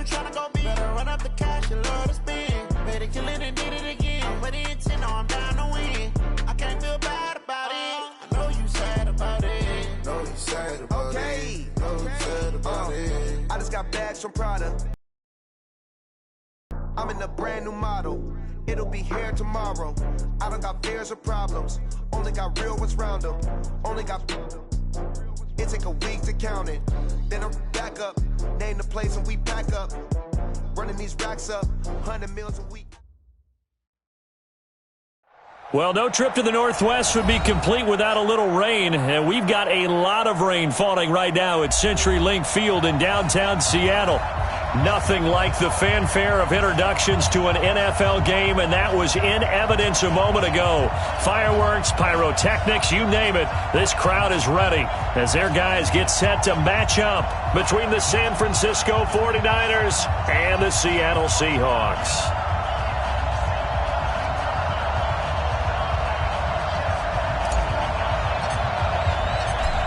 tryna go big. Better run up the cash, you love to spend. Better kill it and did it again. Put it in 10, no, I'm down to win. I can't feel bad about it. I know you sad about it. Know you sad about it. Know you sad about it. I just got bags from Prada. I'm in a brand new model. It'll be here tomorrow. I don't got fears or problems. Only got real ones round them. Only got... It take a week to count it. Then I'm back up. Name the place and we back up. Running these racks up. 100 meals a week. Well, no trip to the Northwest would be complete without a little rain, and we've got a lot of rain falling right now at CenturyLink Field in downtown Seattle. Nothing like the fanfare of introductions to an NFL game, and that was in evidence a moment ago. Fireworks, pyrotechnics, you name it. This crowd is ready as their guys get set to match up between the San Francisco 49ers and the Seattle Seahawks.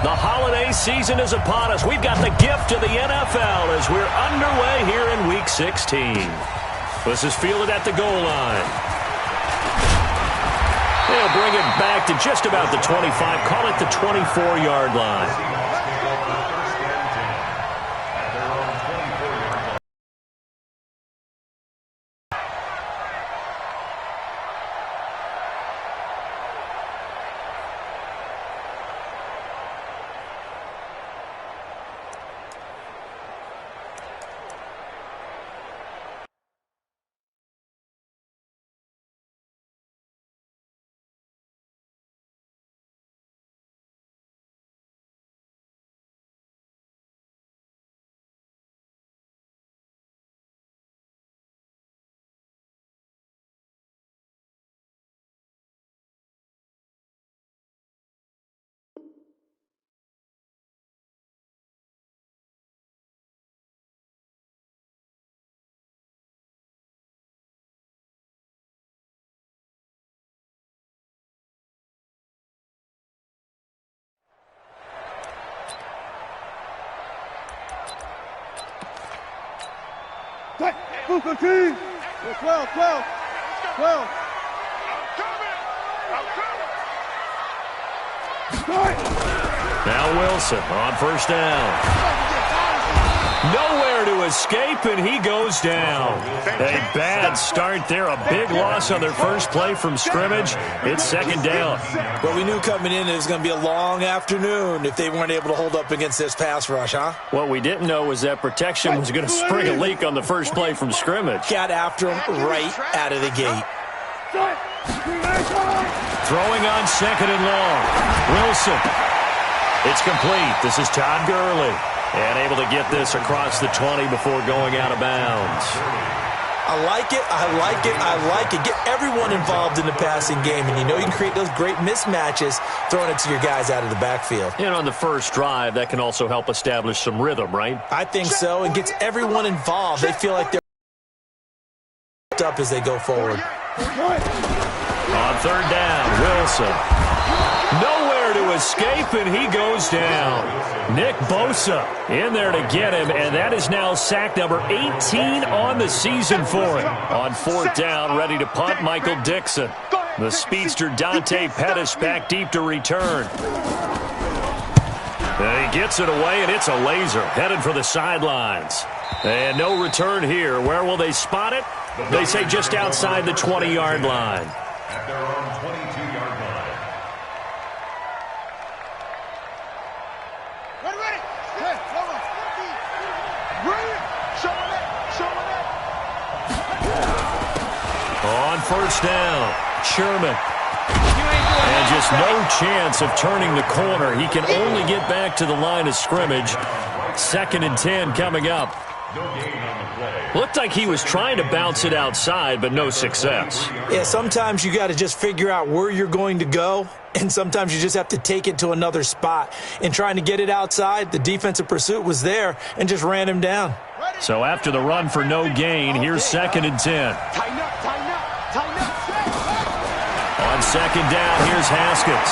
The holiday season is upon us. We've got the gift of the NFL as we're underway here in Week 16. This is fielded at the goal line. They'll bring it back to just about the 25, call it the 24-yard line. Move 15. 12, 12, 12. Now Wilson on first down. Nowhere to escape, and he goes down. A bad start there. A big loss on their first play from scrimmage. It's second down. Well, we knew coming in it was going to be a long afternoon if they weren't able to hold up against this pass rush, huh? What we didn't know was that protection was going to spring a leak on the first play from scrimmage. Got after him right out of the gate. Throwing on second and long. Wilson. It's complete. This is Todd Gurley. And able to get this across the 20 before going out of bounds. I like it, I like it, I like it. Get everyone involved in the passing game, and you know you can create those great mismatches throwing it to your guys out of the backfield. And on the first drive, that can also help establish some rhythm, right? I think so, and gets everyone involved. They feel like they're up as they go forward. On third down, Wilson. Nowhere to escape, and he goes down. Nick Bosa in there to get him, and that is now sack number 18 on the season for him. On fourth down, ready to punt, Michael Dixon. The speedster Dante Pettis back deep to return. And he gets it away, and it's a laser headed for the sidelines. And no return here. Where will they spot it? They say just outside the 20-yard line. At their own 22-yard line. Ready. Hey, come on. Ready. Showing it. On first down, Sherman. And just no chance of turning the corner. He can only get back to the line of scrimmage. 2nd and 10 coming up. No gain on the play. Looked like he was trying to bounce it outside, but no success. Yeah, sometimes you got to just figure out where you're going to go, and sometimes you just have to take it to another spot. In trying to get it outside, the defensive pursuit was there and just ran him down. So after the run for no gain, here's 2nd and 10. Tighten up. On second down, here's Haskins.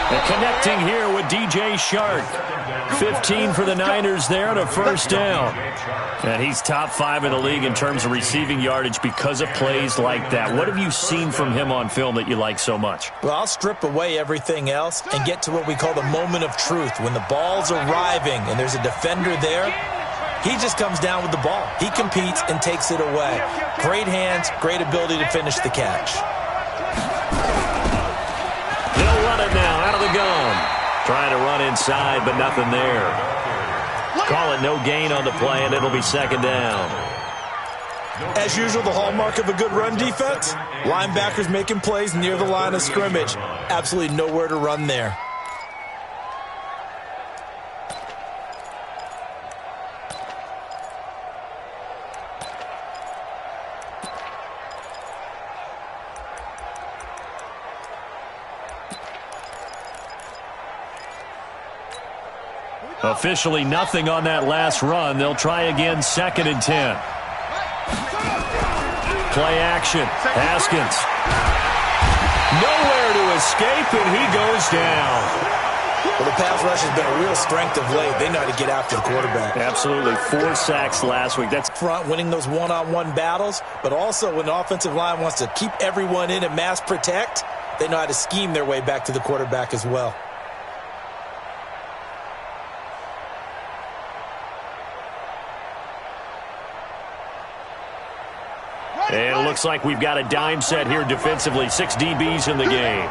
And connecting here with DJ Shark. 15 for the Niners there and a first down. And he's top 5 in the league in terms of receiving yardage because of plays like that. What have you seen from him on film that you like so much? Well, I'll strip away everything else and get to what we call the moment of truth. When the ball's arriving and there's a defender there, he just comes down with the ball. He competes and takes it away. Great hands, great ability to finish the catch. They'll run it now out of the gun. Trying to run inside, but nothing there. Call it no gain on the play, and it'll be second down. As usual, the hallmark of a good run defense, linebackers making plays near the line of scrimmage. Absolutely nowhere to run there. Officially nothing on that last run. They'll try again, 2nd and 10. Play action. Haskins. Nowhere to escape, and he goes down. Well, the pass rush has been a real strength of late. They know how to get after the quarterback. Absolutely. 4 sacks last week. That's front, winning those one-on-one battles, but also when the offensive line wants to keep everyone in and mass protect, they know how to scheme their way back to the quarterback as well. And it looks like we've got a dime set here defensively. 6 DBs in the game.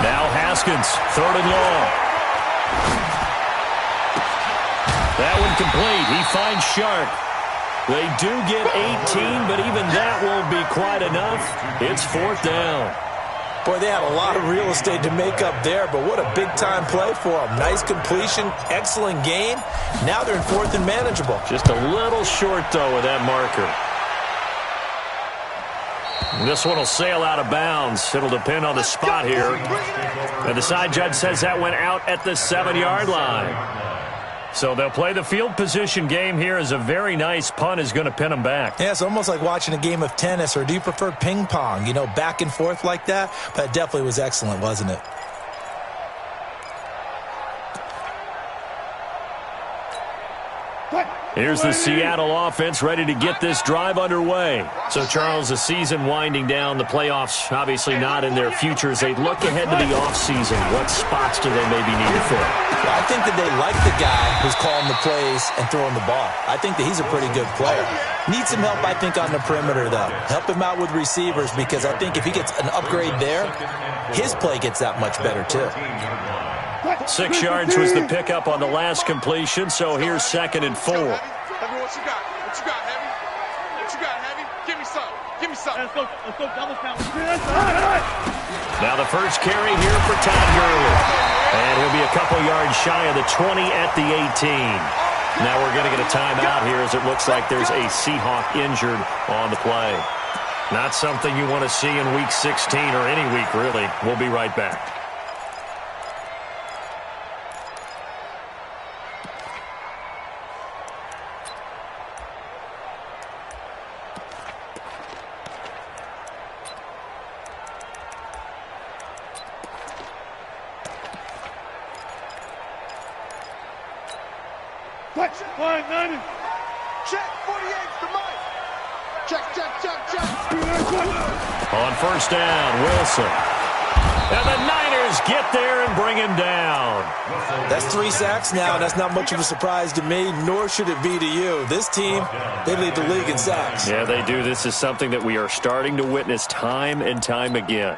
Now Haskins, 3rd and long. That one complete. He finds Shark. They do get 18, but even that won't be quite enough. It's 4th down. Boy, they had a lot of real estate to make up there, but what a big-time play for them. Nice completion, excellent gain. Now they're in 4th and manageable. Just a little short, though, with that marker. And this one will sail out of bounds. It'll depend on the spot here. And the side judge says that went out at the 7-yard line. So they'll play the field position game here as a very nice punt is going to pin them back. Yeah, it's almost like watching a game of tennis, or do you prefer ping pong? You know, back and forth like that? But it definitely was excellent, wasn't it? Here's the Seattle offense ready to get this drive underway. So, Charles, the season winding down, the playoffs obviously not in their future. As they look ahead to the offseason, what spots do they maybe need to fill? Well, I think that they like the guy who's calling the plays and throwing the ball. I think that he's a pretty good player. Needs some help, I think, on the perimeter, though. Help him out with receivers, because I think if he gets an upgrade there, his play gets that much better, too. 6 yards was the pickup on the last completion, so here's 2nd and 4. Heavy, what you got? What you got, Heavy? What you got, Heavy? Give me some. Give me some. Let's go double count. Now the first carry here for Todd Gurley. And he'll be a couple yards shy of the 20 at the 18. Now we're going to get a timeout here as it looks like there's a Seahawk injured on the play. Not something you want to see in Week 16 or any week, really. We'll be right back. Line 90. Check 48's the mic. Check. On first down, Wilson. And the Niners get there and bring him down. That's 3 sacks now. That's not much of a surprise to me, nor should it be to you. This team, they lead the league in sacks. Yeah, they do. This is something that we are starting to witness time and time again.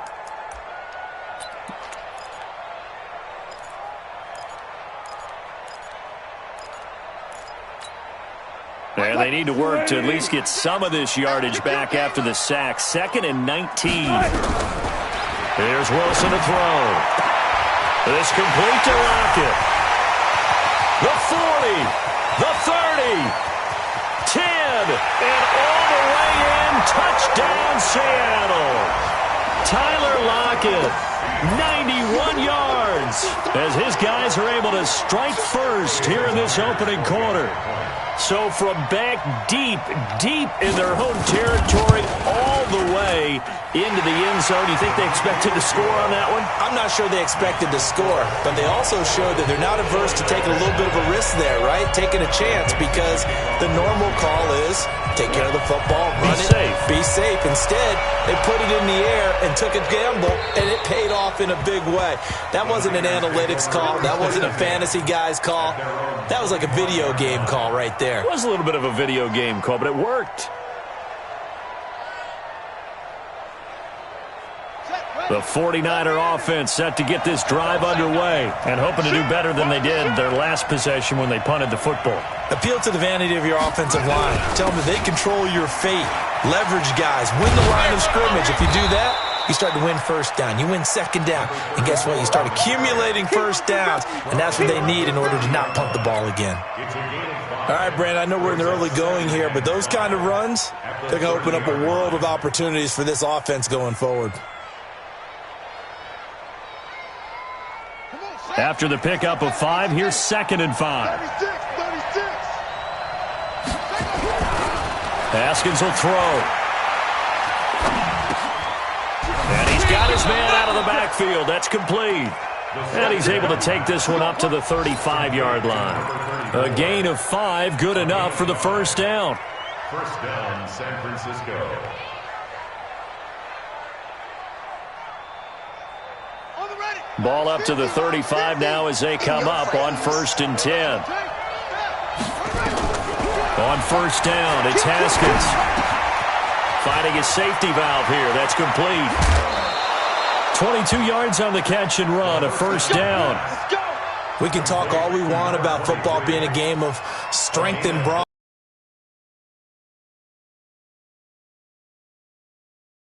And they need to work to at least get some of this yardage back after the sack. 2nd and 19. Here's Wilson to throw. This complete to Lockett. The 40, the 30, 10, and all the way in. Touchdown, Seattle. Tyler Lockett pocket. 91 yards as his guys are able to strike first here in this opening quarter. So from back deep in their home territory all the way into the end zone, you think they expected to score on that one? I'm not sure they expected to score, but they also showed that they're not averse to taking a little bit of a risk there, right? Taking a chance, because the normal call is take care of the football, run it, be safe. Instead, they put it in the air and took a gamble, and it paid off in a big way. That wasn't an analytics call. That wasn't a fantasy guy's call. That was like a video game call right there. It was a little bit of a video game call, but it worked. The 49er offense set to get this drive underway and hoping to do better than they did their last possession when they punted the football. Appeal to the vanity of your offensive line. Tell them that they control your fate. Leverage guys. Win the line of scrimmage. If you do that, you start to win first down. You win second down. And guess what? You start accumulating first downs. And that's what they need in order to not punt the ball again. All right, Brandon, I know we're in the early going here, but those kind of runs, they're going to open up a world of opportunities for this offense going forward. After the pickup of 5, here's 2nd and 5. Haskins will throw. And he's got his man out of the backfield. That's complete. And he's able to take this one up to the 35-yard line. A gain of 5, good enough for the first down. First down, San Francisco. Ball up to the 35 now as they come up on 1st and 10. On first down, it's Haskins. Finding a safety valve here. That's complete. 22 yards on the catch and run, a first down. We can talk all we want about football being a game of strength and brawn.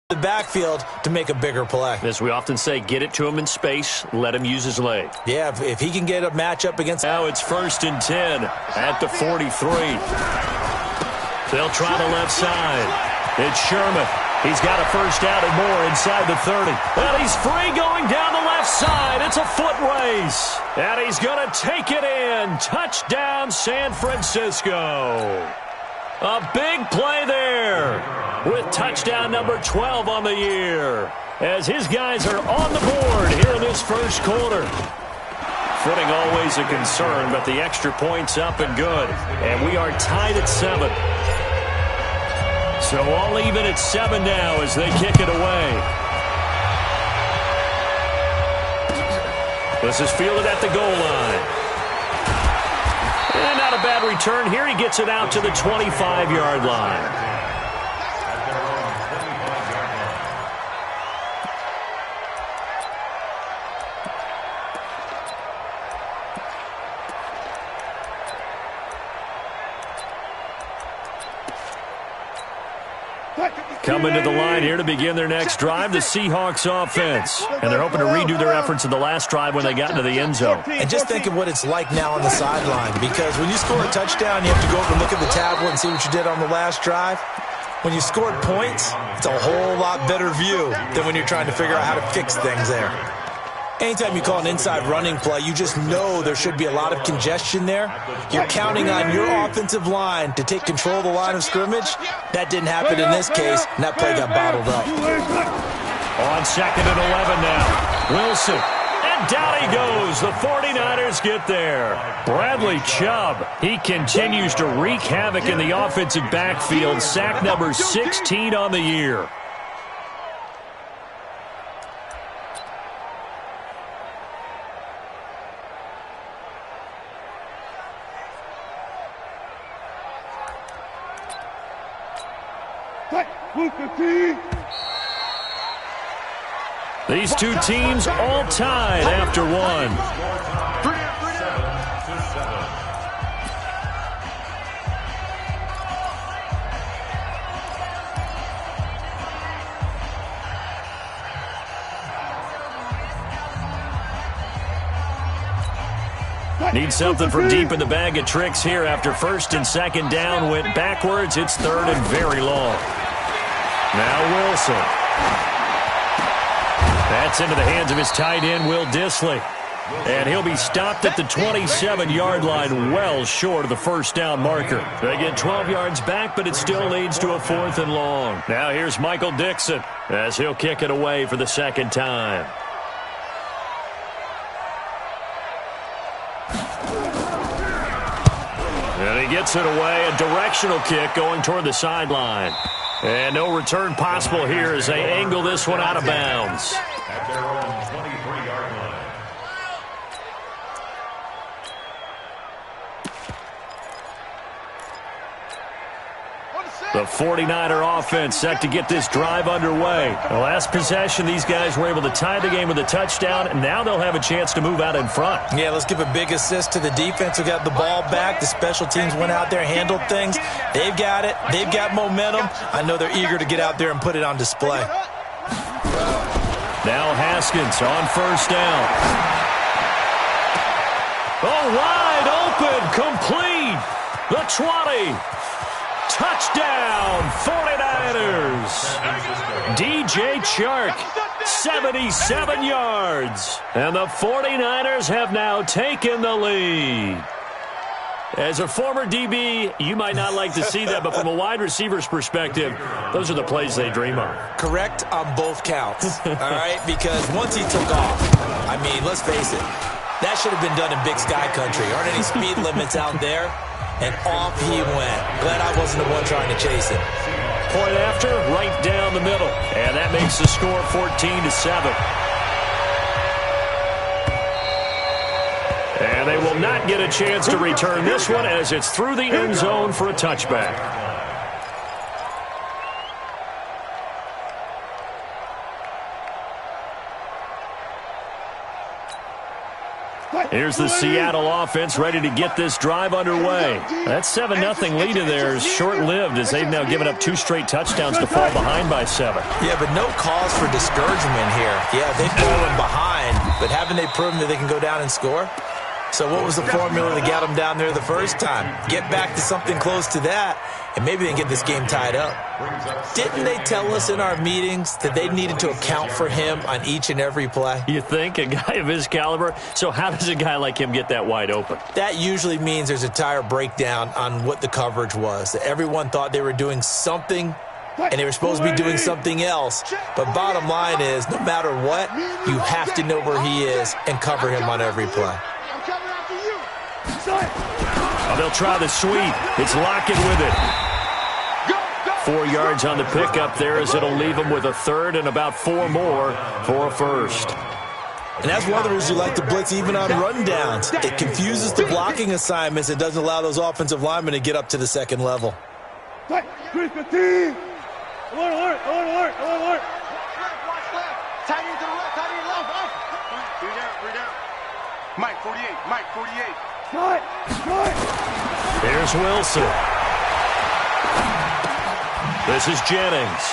The backfield to make a bigger play. As we often say, get it to him in space, let him use his leg. Yeah, if he can get a matchup against... Now it's 1st and 10 at the 43. They'll try the left side. It's Sherman. He's got a first down and more inside the 30. Well, he's free going down the left side. It's a foot race. And he's going to take it in. Touchdown, San Francisco. A big play there with touchdown number 12 on the year as his guys are on the board here in this first quarter. Footing always a concern, but the extra point's up and good. And we are tied at 7. So all even at 7 now as they kick it away. This is fielded at the goal line. And not a bad return here. He gets it out to the 25-yard line. Coming to the line here to begin their next drive, the Seahawks offense. And they're hoping to redo their efforts in the last drive when they got into the end zone. And just think of what it's like now on the sideline, because when you score a touchdown, you have to go over and look at the tablet and see what you did on the last drive. When you scored points, it's a whole lot better view than when you're trying to figure out how to fix things there. Anytime you call an inside running play, you just know there should be a lot of congestion there. You're counting on your offensive line to take control of the line of scrimmage. That didn't happen in this case, and that play got bottled up. On 2nd and 11 now. Wilson. And down he goes. The 49ers get there. Bradley Chubb. He continues to wreak havoc in the offensive backfield. Sack number 16 on the year. These two teams all tied after one. Need something from deep in the bag of tricks here after 1st and 2nd down went backwards. It's 3rd and very long. Now Wilson. That's into the hands of his tight end, Will Dissly. And he'll be stopped at the 27-yard line, well short of the first down marker. They get 12 yards back, but it still leads to a 4th and long. Now here's Michael Dixon as he'll kick it away for the second time. And he gets it away, a directional kick going toward the sideline. And no return possible here as they angle this one out of bounds. At their own 23-yard line. The 49er offense set to get this drive underway. The last possession, these guys were able to tie the game with a touchdown, and now they'll have a chance to move out in front. Yeah, let's give a big assist to the defense who got the ball back. The special teams went out there, handled things. They've got it. They've got momentum. I know they're eager to get out there and put it on display. Now Haskins on first down. Oh, wide open, complete. The 20. Touchdown, 49ers. DJ Chark, 77 yards. And the 49ers have now taken the lead. As a former DB, you might not like to see that, but from a wide receiver's perspective, those are the plays they dream of. Correct on both counts, all right? Because once he took off, I mean, let's face it, that should have been done in Big Sky Country. Aren't any speed limits out there? And off he went. Glad I wasn't the one trying to chase him. Point after, right down the middle. And that makes the score 14-7. And they will not get a chance to return this one as it's through the end zone for a touchback. Here's the Seattle offense ready to get this drive underway. That 7-0 lead of theirs short-lived as they've now given up 2 straight touchdowns to fall behind by 7. Yeah, but no cause for discouragement here. Yeah, they've fallen behind, but haven't they proven that they can go down and score? So what was the formula that got them down there the first time? Get back to something close to that, and maybe they can get this game tied up. Didn't they tell us in our meetings that they needed to account for him on each and every play? You think? A guy of his caliber? So how does a guy like him get that wide open? That usually means there's a tire breakdown on what the coverage was. That everyone thought they were doing something, and they were supposed to be doing something else. But bottom line is, no matter what, you have to know where he is and cover him on every play. Oh, they'll try the sweep. It's Lockett with it. 4 yards on the pickup there as it'll leave them with a third and about 4 more for a first. And that's one of the reasons you like to blitz even on rundowns. It confuses the blocking assignments. It doesn't allow those offensive linemen to get up to the second level. Alert, alert, alert, alert. Tight end to the left, tight end left. 3 down. Mike, 48, Mike, 48. Here's Wilson. This is Jennings.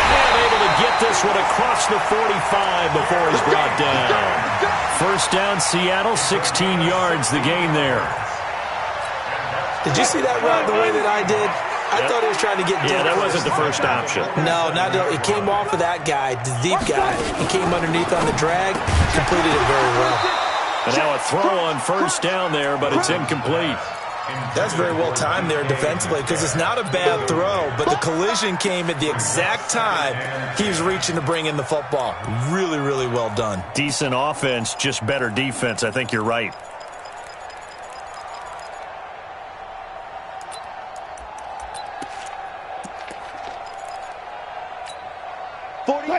And able to get this one across the 45 before he's brought down. First down, Seattle, 16 yards, the gain there. Did you see that route the way that I did? I thought he was trying to get deep. Yeah, that wasn't the first option. No, not it came off of that guy, the deep guy. He came underneath on the drag, completed it very well. And now a throw on first down there, but it's incomplete. That's very well timed there defensively because it's not a bad throw, but the collision came at the exact time he was reaching to bring in the football. Really, really well done. Decent offense, just better defense. I think you're right.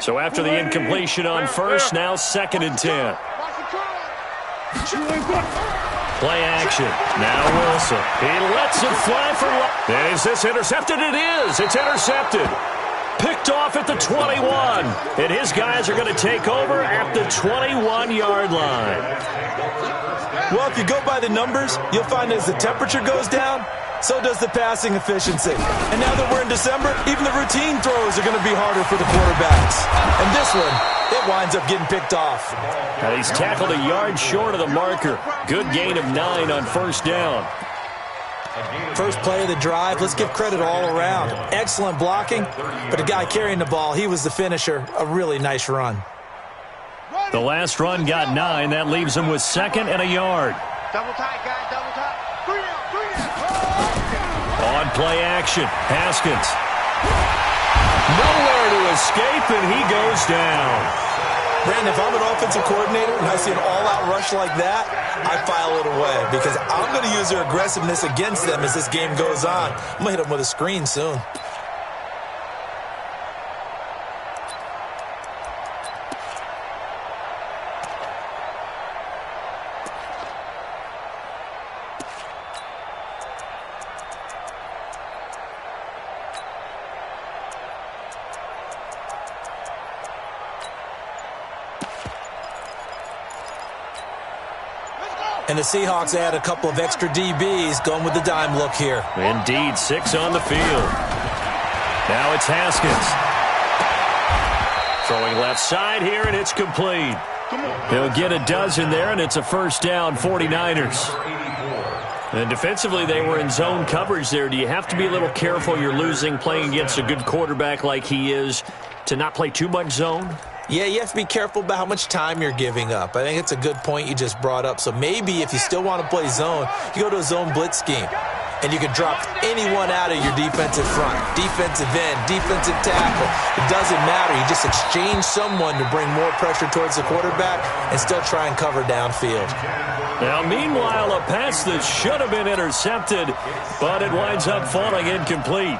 So after the incompletion on first, now 2nd and 10. Play action. Now Wilson. He lets it fly for... And is this intercepted? It is. It's intercepted. Picked off at the 21. And his guys are going to take over at the 21-yard line. Well, if you go by the numbers, you'll find as the temperature goes down, so does the passing efficiency. And now that we're in December, even the routine throws are going to be harder for the quarterbacks. And this one, it winds up getting picked off. Now he's tackled a yard short of the marker. Good gain of 9 on first down. First play of the drive, let's give credit all around. Excellent blocking, but the guy carrying the ball, he was the finisher. A really nice run. The last run got 9. That leaves him with 2nd and a yard. Double tight, guys, double tight. 3 out. On play action, Haskins. Nowhere to escape, and he goes down. Brandon, if I'm an offensive coordinator and I see an all-out rush like that, I file it away because I'm going to use their aggressiveness against them as this game goes on. I'm going to hit them with a screen soon. And the Seahawks add a couple of extra DBs going with the dime look here. Indeed, 6 on the field. Now it's Haskins. Throwing left side here, and it's complete. He'll get a dozen there, and it's a first down, 49ers. And defensively, they were in zone coverage there. Do you have to be a little careful? You're losing, playing against a good quarterback like he is, to not play too much zone? Yeah, you have to be careful about how much time you're giving up. I think it's a good point you just brought up. So maybe if you still want to play zone, you go to a zone blitz scheme. And you can drop anyone out of your defensive front. Defensive end, defensive tackle. It doesn't matter. You just exchange someone to bring more pressure towards the quarterback and still try and cover downfield. Now, meanwhile, a pass that should have been intercepted, but it winds up falling incomplete.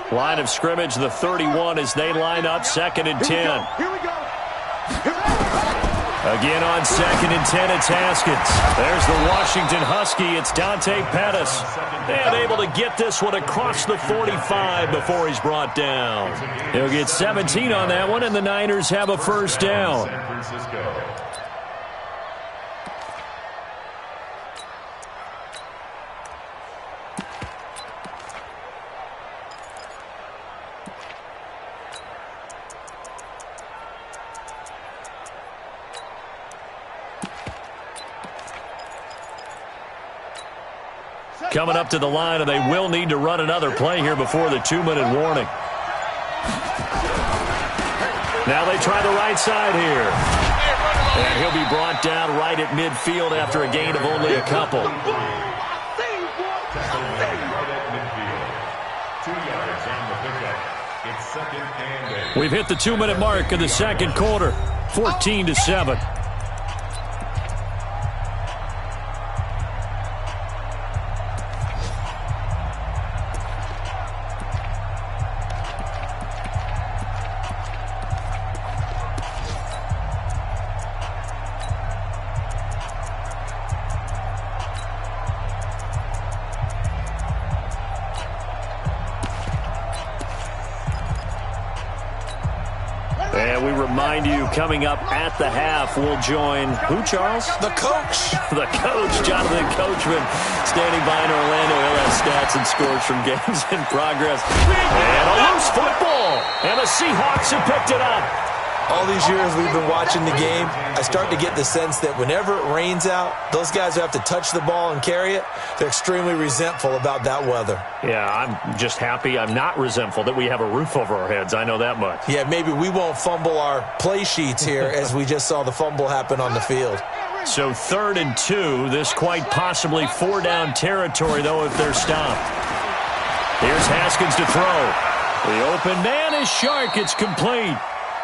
Line of scrimmage, the 31 as they line up 2nd and 10. Here we go. Again on 2nd and 10, it's Haskins. There's the Washington Husky. It's Dante Pettis. And able to get this one across the 45 before he's brought down. He'll get 17 on that one, and the Niners have a first down. Coming up to the line, and they will need to run another play here before the 2-minute warning. Now they try the right side here. And he'll be brought down right at midfield after a gain of only a couple. We've hit the 2-minute mark of the second quarter, 14-7. And we remind you, coming up at the half, we'll join who, Charles? The coach. The coach, Jonathan Coachman, standing by in Orlando. He'll have stats and scores from games in progress. And a loose football. And the Seahawks have picked it up. All these years we've been watching the game, I start to get the sense that whenever it rains out, those guys who have to touch the ball and carry it, they're extremely resentful about that weather. Yeah, I'm just happy I'm not resentful that we have a roof over our heads. I know that much. Yeah, maybe we won't fumble our play sheets here as we just saw the fumble happen on the field. So 3rd and 2, this quite possibly 4-down territory, though, if they're stopped. Here's Haskins to throw. The open man is Shark. It's complete.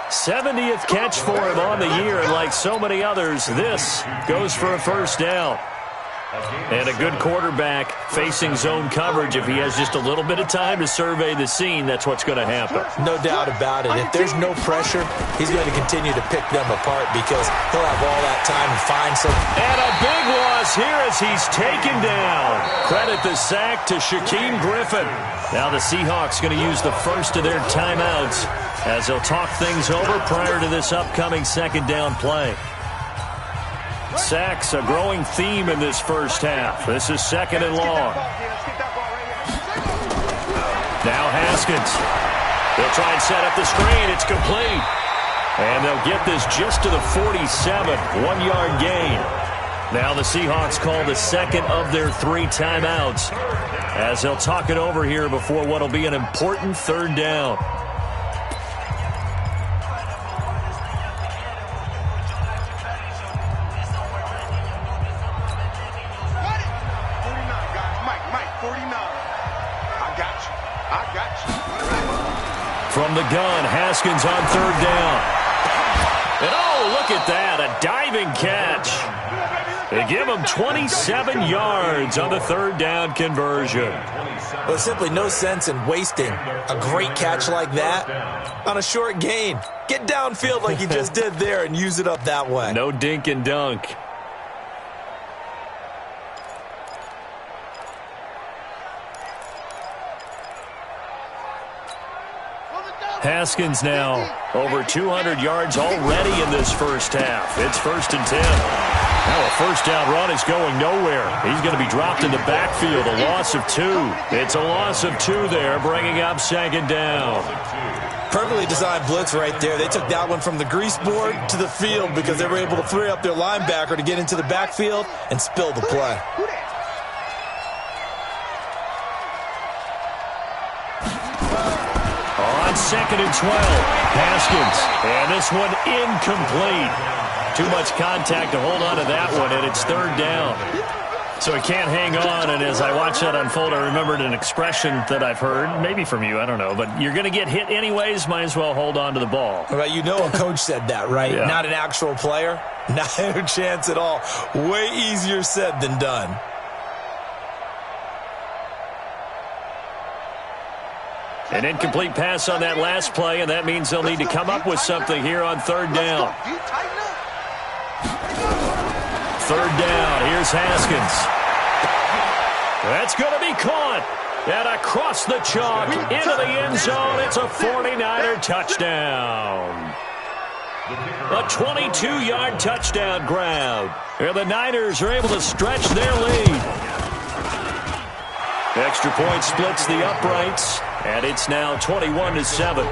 70th catch for him on the year, and like so many others, this goes for a first down. And a good quarterback facing zone coverage. If he has just a little bit of time to survey the scene, that's what's going to happen. No doubt about it. If there's no pressure, he's going to continue to pick them apart because he'll have all that time to find some. And a big loss here as he's taken down. Credit the sack to Shaquem Griffin. Now the Seahawks going to use the first of their timeouts as they'll talk things over prior to this upcoming second down play. Sacks, a growing theme in this first half. This is 2nd and long. Now Haskins. They'll try and set up the screen. It's complete. And they'll get this just to the 47. 1-yard gain. Now the Seahawks call the second of their 3 timeouts as they'll talk it over here before what will be an important third down. From the gun, Haskins on third down. And oh, look at that, a diving catch. They give him 27 yards on the third down conversion. Well, simply no sense in wasting a great catch like that on a short gain. Get downfield like he just did there and use it up that way. No dink and dunk. Haskins now over 200 yards already in this first half. It's 1st and 10. Now a first down run is going nowhere. He's going to be dropped in the backfield, a loss of 2. It's a loss of 2 there, bringing up 2nd down. Perfectly designed blitz right there. They took that one from the grease board to the field because they were able to free up their linebacker to get into the backfield and spill the play. On 2nd and 12, Haskins. And this one incomplete. Too much contact to hold on to that one, and it's 3rd down. So he can't hang on, and as I watch that unfold, I remembered an expression that I've heard, maybe from you, I don't know, but you're going to get hit anyways, might as well hold on to the ball. Well, you know a coach said that, right? Yeah. Not an actual player. Not a chance at all. Way easier said than done. An incomplete pass on that last play, and that means they'll need to come up with something here on 3rd down. 3rd down, here's Haskins. That's going to be caught. And across the chalk, into the end zone, it's a 49er touchdown. A 22-yard touchdown grab. And the Niners are able to stretch their lead. Extra point splits the uprights, and it's now 21-7.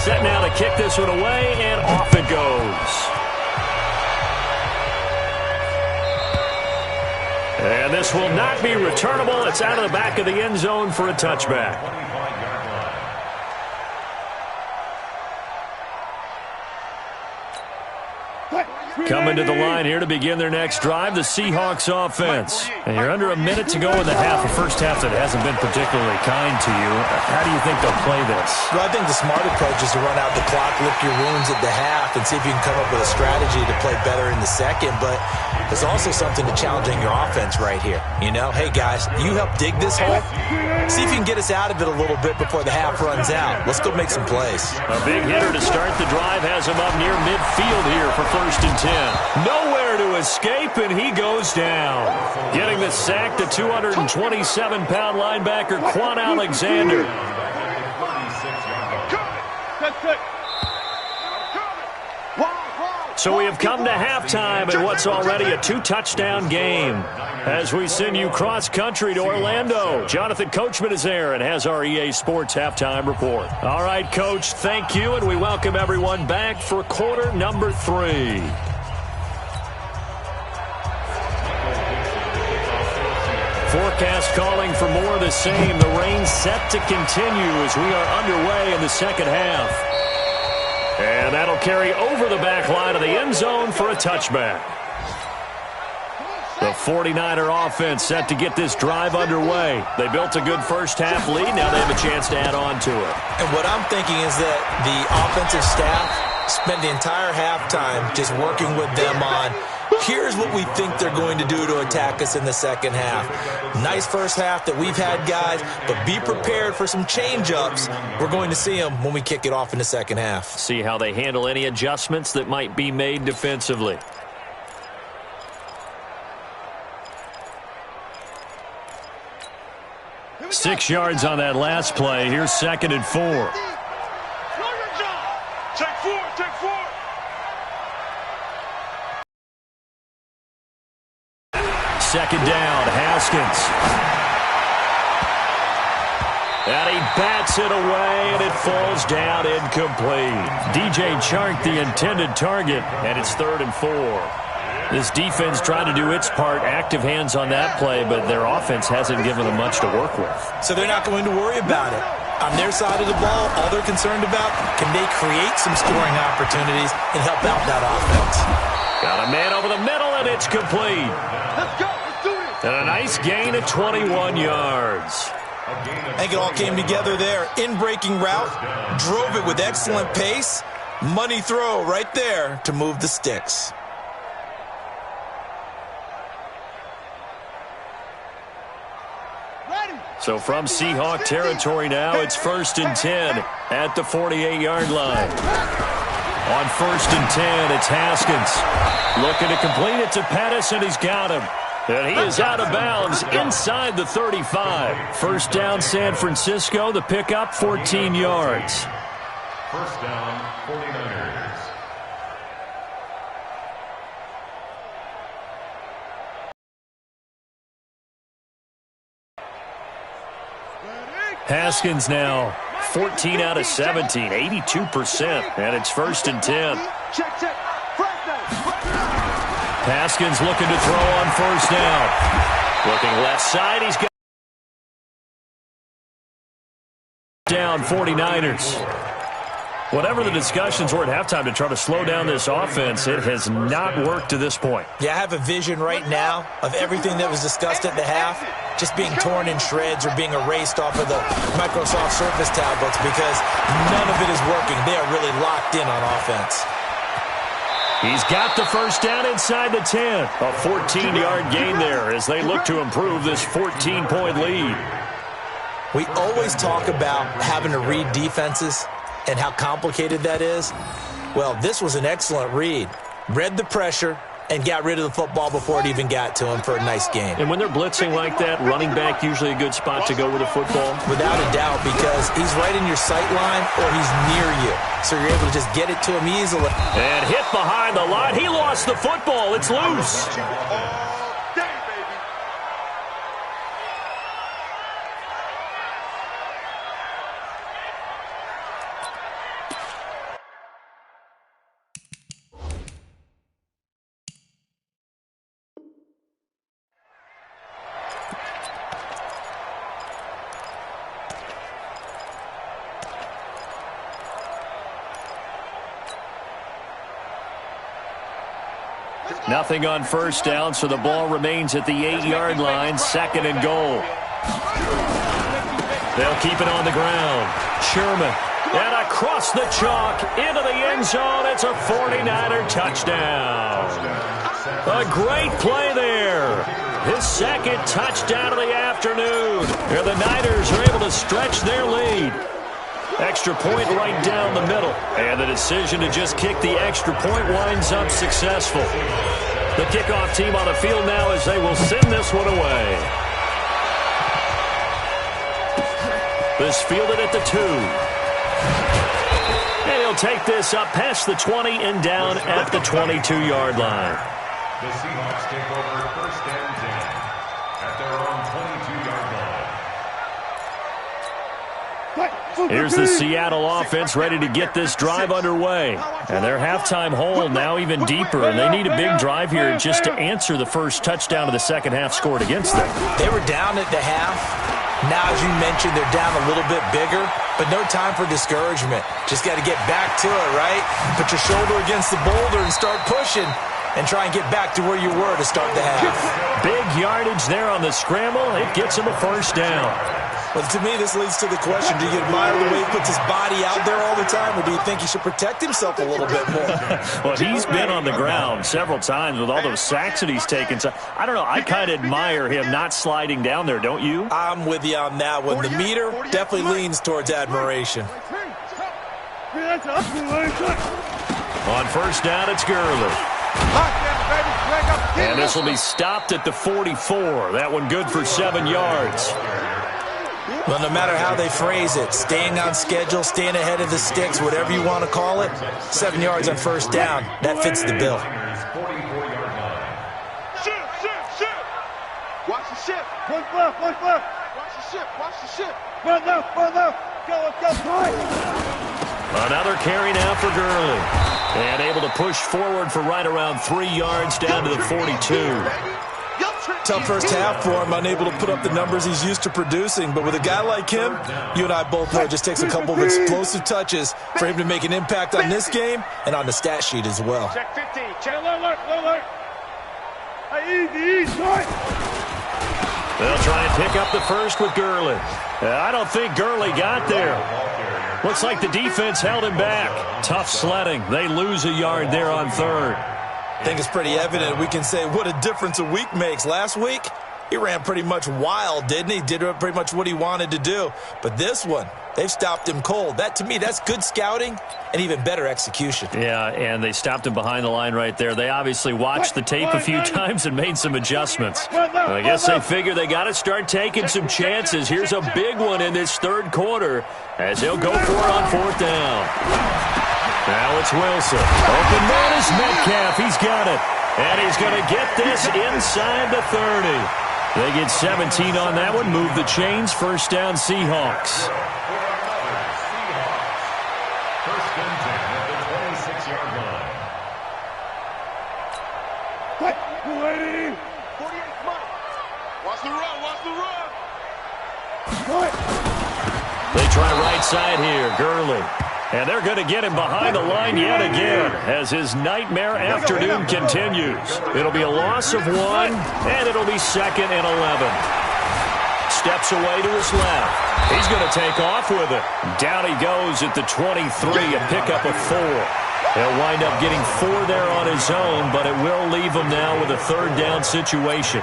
Set now to kick this one away, and off it goes. And this will not be returnable. It's out of the back of the end zone for a touchback. Coming to the line here to begin their next drive, the Seahawks offense. And you're under a minute to go in the half, a first half that hasn't been particularly kind to you. How do you think they'll play this? Well, I think the smart approach is to run out the clock, lick your wounds at the half, and see if you can come up with a strategy to play better in the second. But there's also something to challenging your offense right here. You know, hey, guys, you help dig this hole. See if you can get us out of it a little bit before the half runs out. Let's go make some plays. A big hitter to start the drive has him up near midfield here for 1st and 10. Nowhere to escape, and he goes down. Getting the sack, the 227-pound linebacker, Quan Alexander. So we have come to halftime in what's already a 2-touchdown game. As we send you cross-country to Orlando, Jonathan Coachman is there and has our EA Sports halftime report. All right, Coach, thank you, and we welcome everyone back for quarter number 3. Forecast calling for more of the same. The rain set to continue as we are underway in the second half. And that'll carry over the back line of the end zone for a touchback. The 49er offense set to get this drive underway. They built a good first half lead. Now they have a chance to add on to it. And what I'm thinking is that the offensive staff spent the entire halftime just working with them on, here's what we think they're going to do to attack us in the second half. Nice first half that we've had, guys, but be prepared for some change-ups. We're going to see them when we kick it off in the second half. See how they handle any adjustments that might be made defensively. Six yards on that last play. Here's 2nd and 4. Take 4, take 4. Second down, Haskins. And he bats it away, and it falls down incomplete. DJ Chark, the intended target, and it's 3rd and 4. This defense tried to do its part, active hands on that play, but their offense hasn't given them much to work with. So they're not going to worry about it. On their side of the ball, all they're concerned about, can they create some scoring opportunities and help out that offense? Got a man over the middle, and it's complete. Let's go. Let's do this. And a nice gain of 21 yards. I think it all came together there. In-breaking route, drove it with excellent pace. Money throw right there to move the sticks. So from Seahawk territory now, it's 1st and 10 at the 48-yard line. On 1st and 10, it's Haskins. Looking to complete it to Pettis, and he's got him. And he is out of bounds inside the 35. First down, San Francisco. The pickup, 14 yards. First down, 49ers. Haskins now 14 out of 17, 82%, and it's 1st and 10. Check, check. Haskins looking to throw on 1st down. Looking left side, he's got down 49ers. Whatever the discussions were at halftime to try to slow down this offense, it has not worked to this point. Yeah, I have a vision right now of everything that was discussed at the half just being torn in shreds or being erased off of the Microsoft Surface tablets because none of it is working. They are really locked in on offense. He's got the first down inside the 10. A 14-yard gain there as they look to improve this 14-point lead. We always talk about having to read defenses and how complicated that is. Well, this was an excellent read. Read the pressure and got rid of the football before it even got to him for a nice game. And when they're blitzing like that, running back usually a good spot to go with a football? Without a doubt, because he's right in your sight line or he's near you. So you're able to just get it to him easily. And hit behind the line. He lost the football. It's loose. Nothing on first down, so the ball remains at the 8-yard line, 2nd and goal. They'll keep it on the ground. Sherman, and across the chalk, into the end zone. It's a 49er touchdown. A great play there. His 2nd touchdown of the afternoon. And the Niners are able to stretch their lead. Extra point right down the middle. And the decision to just kick the extra point winds up successful. The kickoff team on the field now as they will send this one away. This fielded at the 2. And he'll take this up past the 20 and down at the 22-yard line. The Seahawks take over 1st and 10 at their own 22-yard line. Here's the Seattle offense ready to get this drive underway. And their halftime hole now even deeper, and they need a big drive here just to answer the first touchdown of the second half scored against them. They were down at the half. Now, as you mentioned, they're down a little bit bigger, but no time for discouragement. Just got to get back to it, right? Put your shoulder against the boulder and start pushing and try and get back to where you were to start the half. Big yardage there on the scramble. It gets him a first down. Well, to me, this leads to the question, do you admire the way he puts his body out there all the time, or do you think he should protect himself a little bit more? Well, he's been on the ground several times with all those sacks that he's taken. So, I don't know. I kind of admire him not sliding down there, don't you? I'm with you on that one. The meter definitely leans towards admiration. On first down, it's Gurley. And this will be stopped at the 44. That one good for 7 yards. Well, no matter how they phrase it, staying on schedule, staying ahead of the sticks, whatever you want to call it, 7 yards on first down, that fits the bill. Shift. Watch the shift. Watch the shift. Run left, go, Another carry now for Gurley. And able to push forward for right around 3 yards down to the 42. Tough first half for him, unable to put up the numbers he's used to producing. But with a guy like him, you and I both know it just takes a couple of explosive touches for him to make an impact on this game and on the stat sheet as well. Check 15, check alert. Easy. They'll try and pick up the first with Gurley. I don't think Gurley got there. Looks like the defense held him back. Tough sledding. They lose a yard there on third. I think it's pretty evident. We can say what a difference a week makes. Last week, he ran pretty much wild, didn't he? Did pretty much what he wanted to do. But this one, they've stopped him cold. That, to me, that's good scouting and even better execution. Yeah, and they stopped him behind the line right there. They obviously watched the tape a few times and made some adjustments. I guess they figure they got to start taking some chances. Here's a big one in this third quarter as he'll go for it on fourth down. Now it's Wilson. Open man is Metcalf. He's got it. And he's going to get this inside the 30. They get 17 on that one. Move the chains. First down, Seahawks. First and 10 at the 26-yard line. Waiting. 48 Mike. Watch the run. They try right side here. Gurley. And they're going to get him behind the line yet again as his nightmare afternoon continues. It'll be a loss of 1, and it'll be 2nd and 11. Steps away to his left. He's going to take off with it. Down he goes at the 23, a pickup of 4. He'll wind up getting 4 there on his own, but it will leave him now with a third down situation.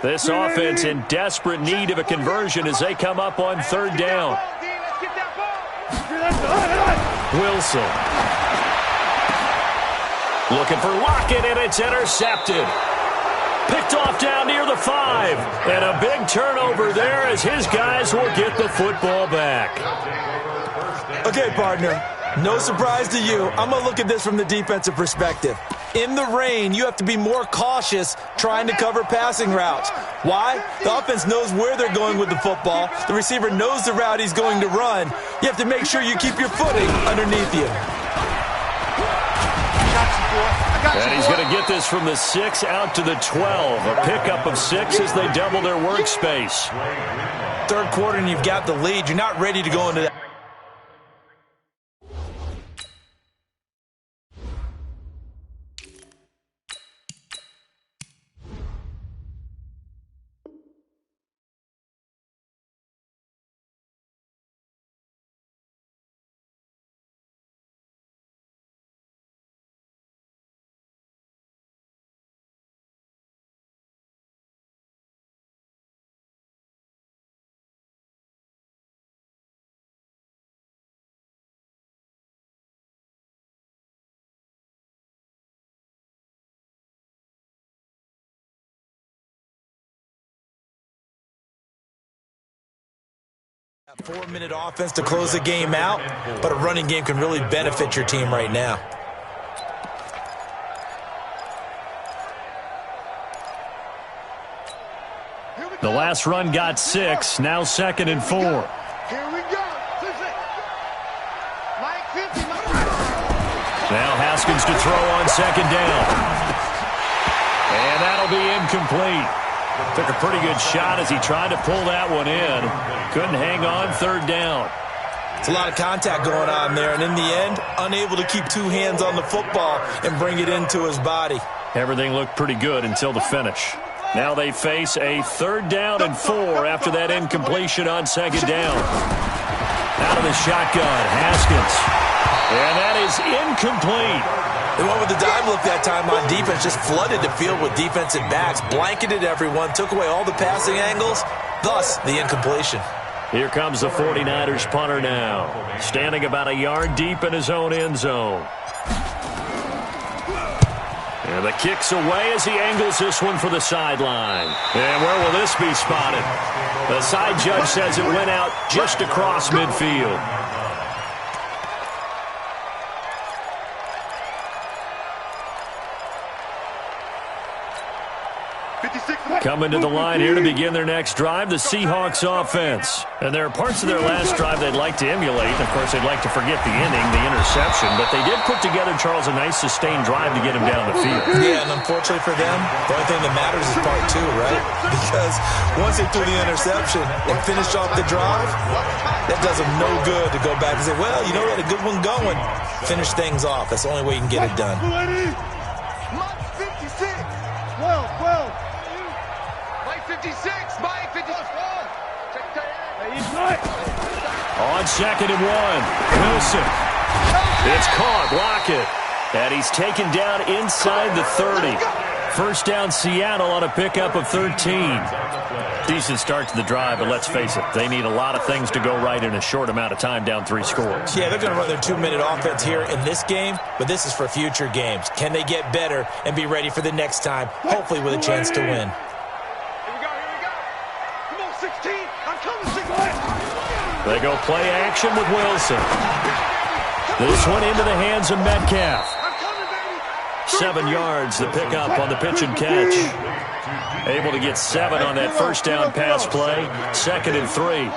This offense in desperate need of a conversion as they come up on third down. Wilson. Looking for Lockett, and it's intercepted. Picked off down near the 5. And a big turnover there as his guys will get the football back. Okay, partner. No surprise to you. I'm going to look at this from the defensive perspective. In the rain, you have to be more cautious trying to cover passing routes. Why? The offense knows where they're going with the football. The receiver knows the route he's going to run. You have to make sure you keep your footing underneath you. And he's going to get this from the 6 out to the 12. A pickup of 6 as they double their workspace. Third quarter and you've got the lead. You're not ready to go into that. A 4-minute offense to close the game out, but a running game can really benefit your team right now. The last run got 6, now 2nd and 4. Here we go. Now Haskins to throw on 2nd down. And that'll be incomplete. Took a pretty good shot as he tried to pull that one in. Couldn't hang on 3rd down. It's a lot of contact going on there, and in the end, unable to keep 2 hands on the football and bring it into his body. Everything looked pretty good until the finish. Now they face a 3rd down and 4 after that incompletion on 2nd down. Out of the shotgun, Haskins. And that is incomplete. They went with the dime look that time on defense, just flooded the field with defensive backs, blanketed everyone, took away all the passing angles, thus the incompletion. Here comes the 49ers punter now, standing about a yard deep in his own end zone. And the kick's away as he angles this one for the sideline. And where will this be spotted? The side judge says it went out just across midfield. Coming to the line here to begin their next drive, the Seahawks offense. And there are parts of their last drive they'd like to emulate. Of course, they'd like to forget the inning, the interception. But they did put together, Charles, a nice sustained drive to get him down the field. Yeah, and unfortunately for them, the only thing that matters is part two, right? Because once they threw the interception and finished off the drive, that does them no good to go back and say, well, you know, we had a good one going. Finish things off. That's the only way you can get it done. Mike 56. 12. Mike 56. Mike 56. On 2nd and 1, Wilson. It's caught. Block it. And he's taken down inside the 30. First down Seattle on a pickup of 13. Decent start to the drive, but let's face it, they need a lot of things to go right in a short amount of time, down 3 scores. Yeah, they're going to run their 2-minute offense here in this game, but this is for future games. Can they get better and be ready for the next time, hopefully with a chance to win? Here we go. Come on, 16. I'm coming, 16. They go play action with Wilson. This one into the hands of Metcalf. 7 yards, the pickup on the pitch and catch. Able to get 7 on that first down pass play. 2nd and 3.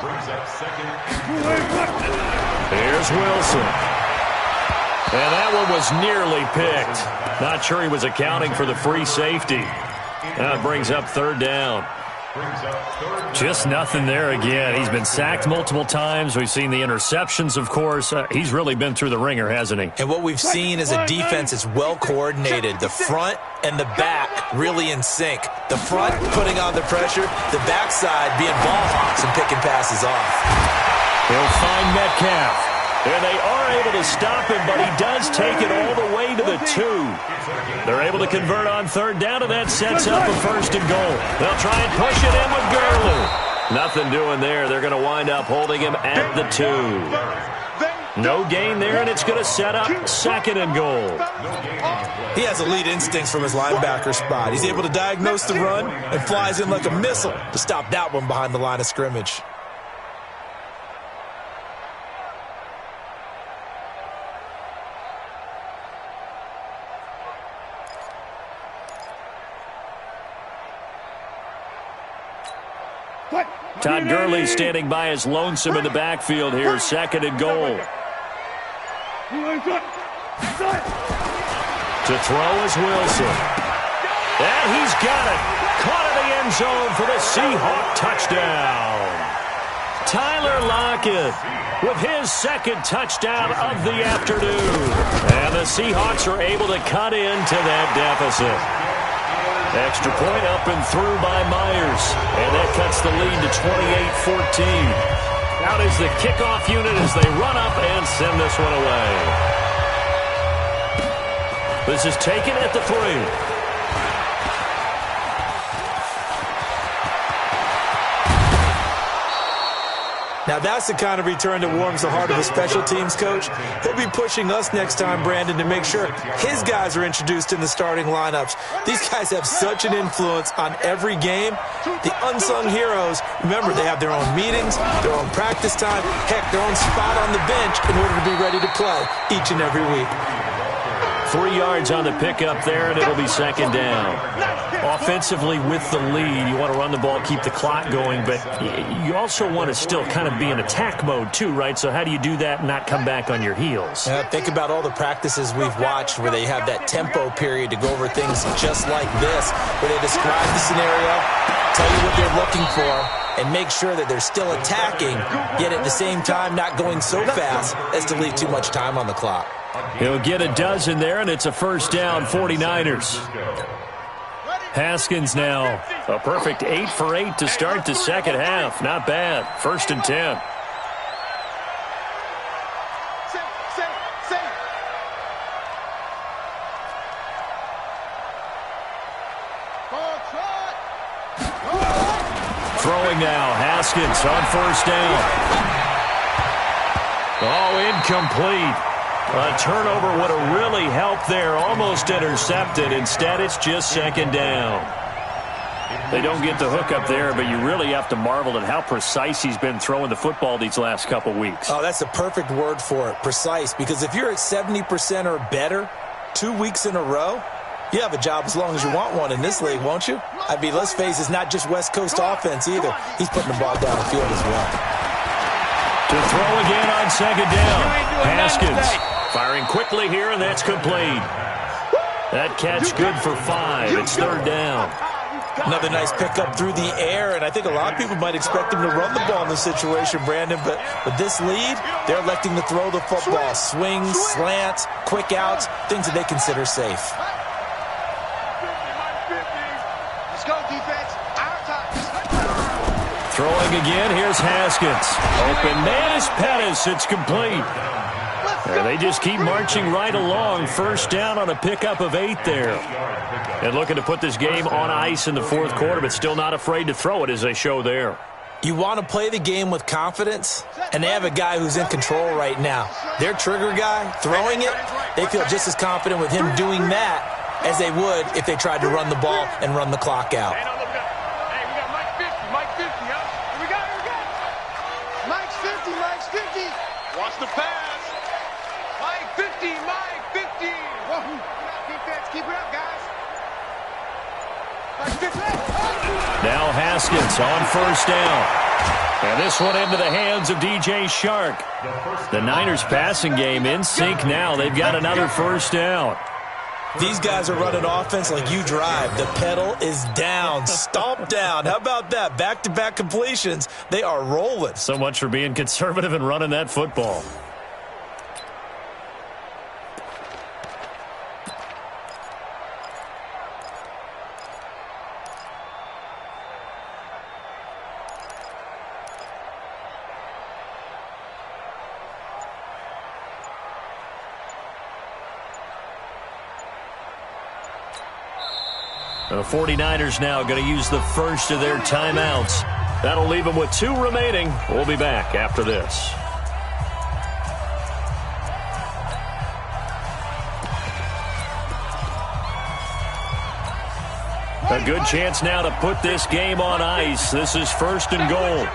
Here's Wilson. And that one was nearly picked. Not sure he was accounting for the free safety. Now it brings up 3rd down. Just nothing there again. He's been sacked multiple times. We've seen the interceptions, of course. He's really been through the ringer, hasn't he? And what we've seen is a defense that's well coordinated. The front and the back really in sync. The front putting on the pressure, the backside being ball hawks and picking passes off. He'll find Metcalf. And they are able to stop him, but he does take it all the way to the 2. They're able to convert on 3rd down, and that sets up a 1st and goal. They'll try and push it in with Gurley. Nothing doing there. They're going to wind up holding him at the 2. No gain there, and it's going to set up 2nd and goal. He has elite instincts from his linebacker spot. He's able to diagnose the run and flies in like a missile to stop that one behind the line of scrimmage. Todd Gurley standing by as lonesome in the backfield here. 2nd and goal. To throw is Wilson. And he's got it. Caught in the end zone for the Seahawk touchdown. Tyler Lockett with his 2nd touchdown of the afternoon. And the Seahawks are able to cut into that deficit. Extra point up and through by Myers. And that cuts the lead to 28-14. Out is the kickoff unit as they run up and send this one away. This is taken at the 3. Now that's the kind of return that warms the heart of a special teams coach. He'll be pushing us next time, Brandon, to make sure his guys are introduced in the starting lineups. These guys have such an influence on every game. The unsung heroes, remember, they have their own meetings, their own practice time, heck, their own spot on the bench in order to be ready to play each and every week. 3 yards on the pickup there, and it'll be 2nd down. Offensively with the lead, you want to run the ball, keep the clock going, but you also want to still kind of be in attack mode too, right? So how do you do that and not come back on your heels? Think about all the practices we've watched where they have that tempo period to go over things just like this, where they describe the scenario, tell you what they're looking for, and make sure that they're still attacking, yet at the same time not going so fast as to leave too much time on the clock. He'll get a dozen there, and it's a 1st down, 49ers. Haskins now, a perfect 8 for 8 to start the 2nd half. Not bad. 1st and 10. Throwing now, Haskins on 1st down. Oh, incomplete. A turnover would have really helped there. Almost intercepted. Instead, it's just 2nd down. They don't get the hook up there, but you really have to marvel at how precise he's been throwing the football these last couple weeks. Oh, that's the perfect word for it, precise. Because if you're at 70% or better 2 weeks in a row, you have a job as long as you want one in this league, won't you? I mean, let's face it, it's not just West Coast offense either. He's putting the ball down the field as well. To throw again on second down. Haskins firing quickly here, and that's complete. That catch good for 5. It's third down. Another nice pickup through the air, and I think a lot of people might expect him to run the ball in this situation, Brandon, but with this lead, they're electing to throw the football. Swings, slants, quick outs, things that they consider safe. Let's go, defense. Our time. Throwing again, here's Haskins. Open man is Pettis. It's complete. And they just keep marching right along. First down on a pickup of 8 there. And looking to put this game on ice in the fourth quarter, but still not afraid to throw it as they show there. You want to play the game with confidence, and they have a guy who's in control right now. Their trigger guy, throwing it, they feel just as confident with him doing that as they would if they tried to run the ball and run the clock out. Hey, we got Mike 50. Mike 50, huh? Here we go. Mike's 50. Mike's 50. Watch the pass. Mike 50. Mike 50. Whoa. Defense, keep it up, guys. Mike 50. Now Haskins on first down. And this one into the hands of DJ Shark. The Niners passing game in sync now. They've got another first down. These guys are running offense like you drive. The pedal is down, stomp down. How about that? Back-to-back completions. They are rolling. So much for being conservative and running that football. The 49ers now going to use the first of their timeouts. That'll leave them with 2 remaining. We'll be back after this. A good chance now to put this game on ice. This is first and goal.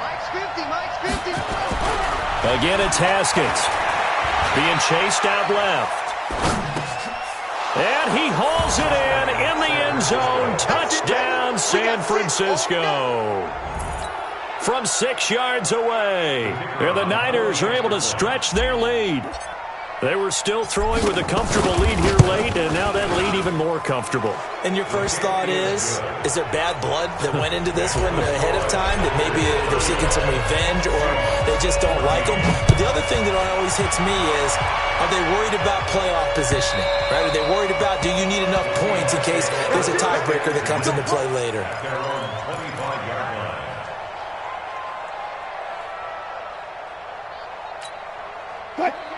Mike's 50. Mike's 50. Again, it's Haskins. Being chased out left. And he hauls it in the end zone. Touchdown, San Francisco. From 6 yards away. And the Niners are able to stretch their lead. They were still throwing with a comfortable lead here late, and now that lead even more comfortable. And your first thought is there bad blood that went into this one ahead of time, that maybe they're seeking some revenge or they just don't like them? But the other thing that always hits me is, are they worried about playoff positioning? Right? Are they worried about, do you need enough points in case there's a tiebreaker that comes into play later?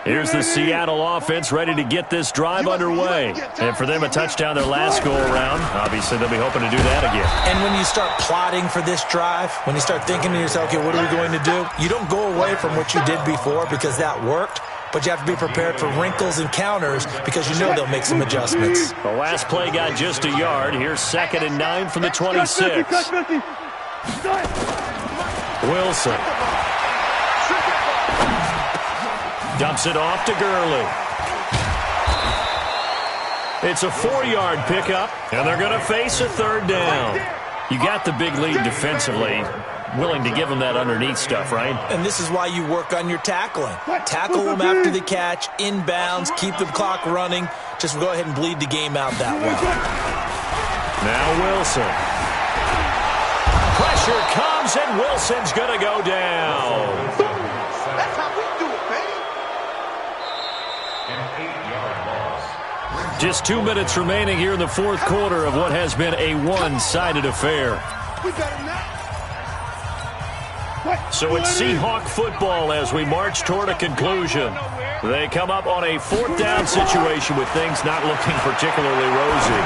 Here's the Seattle offense ready to get this drive underway. And for them, a touchdown their last go-around. Obviously, they'll be hoping to do that again. And when you start plotting for this drive, when you start thinking to yourself, okay, what are we going to do? You don't go away from what you did before because that worked, but you have to be prepared for wrinkles and counters because you know they'll make some adjustments. The last play got just a yard. Here's 2nd and 9 from the 26. Wilson. Dumps it off to Gurley. It's a 4-yard pickup, and they're going to face a third down. You got the big lead defensively. Willing to give them that underneath stuff, right? And this is why you work on your tackling. Tackle them after the catch, inbounds, keep the clock running. Just go ahead and bleed the game out that way. Now Wilson. Pressure comes, and Wilson's going to go down. That's how we do it, baby. Just 2 minutes remaining here in the fourth quarter of what has been a one-sided affair. So it's Seahawk football as we march toward a conclusion. They come up on a 4th down situation with things not looking particularly rosy.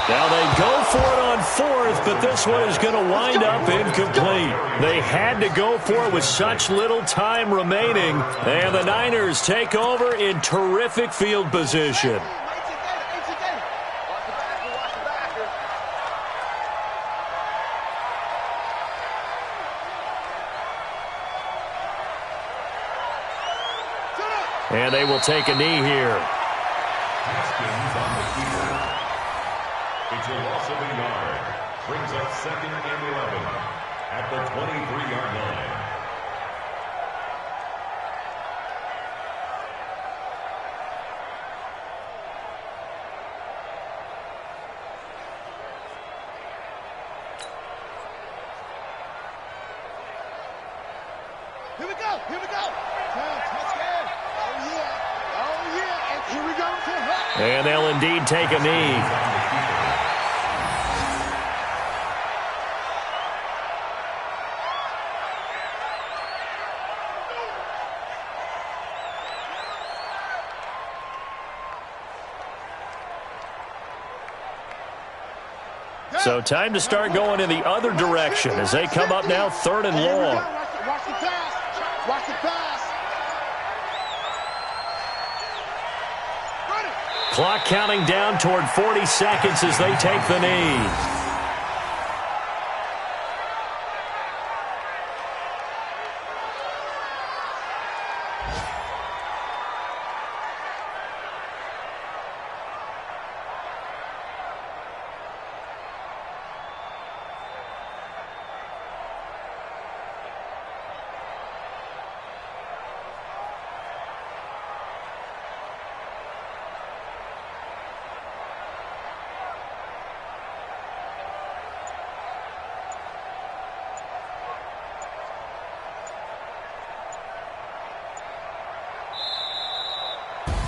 Now they go for it on 4th, but this one is going to wind up incomplete. They had to go for it with such little time remaining, and the Niners take over in terrific field position. And they will take a knee here. Haskins on the keeper. It's a loss of a yard. Brings up 2nd and 11 at the 23-yard line. Here we go. Here we go. Touchdown. Oh, yeah. Oh, yeah. And here we go. And they'll indeed take a knee. So time to start going in the other direction as they come up now 3rd and long. Watch the pass. Watch the pass. Clock counting down toward 40 seconds as they take the knee.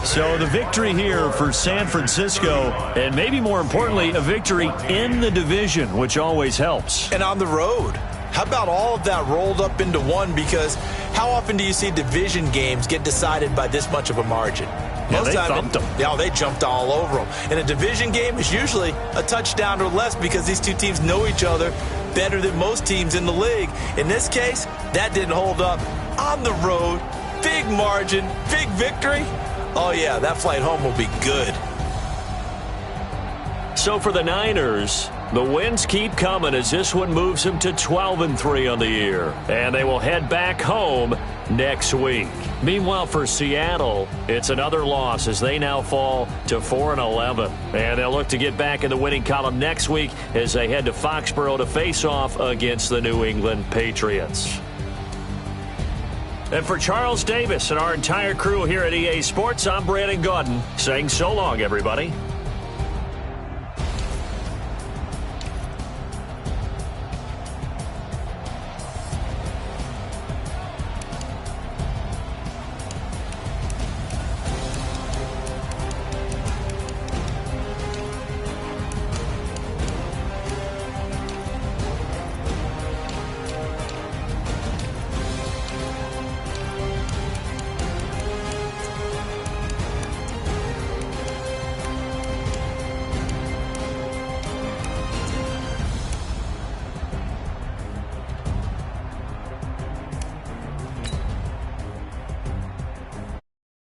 So the victory here for San Francisco, and maybe more importantly, a victory in the division, which always helps. And on the road. How about all of that rolled up into one? Because how often do you see division games get decided by this much of a margin? Yeah, they thumped them. Yeah, they jumped all over them. And a division game is usually a touchdown or less because these two teams know each other better than most teams in the league. In this case, that didn't hold up. On the road, big margin, big victory. Oh, yeah, that flight home will be good. So for the Niners, the wins keep coming as this one moves them to 12-3 on the year. And they will head back home next week. Meanwhile, for Seattle, it's another loss as they now fall to 4-11. And they'll look to get back in the winning column next week as they head to Foxborough to face off against the New England Patriots. And for Charles Davis and our entire crew here at EA Sports, I'm Brandon Gaudin saying so long, everybody.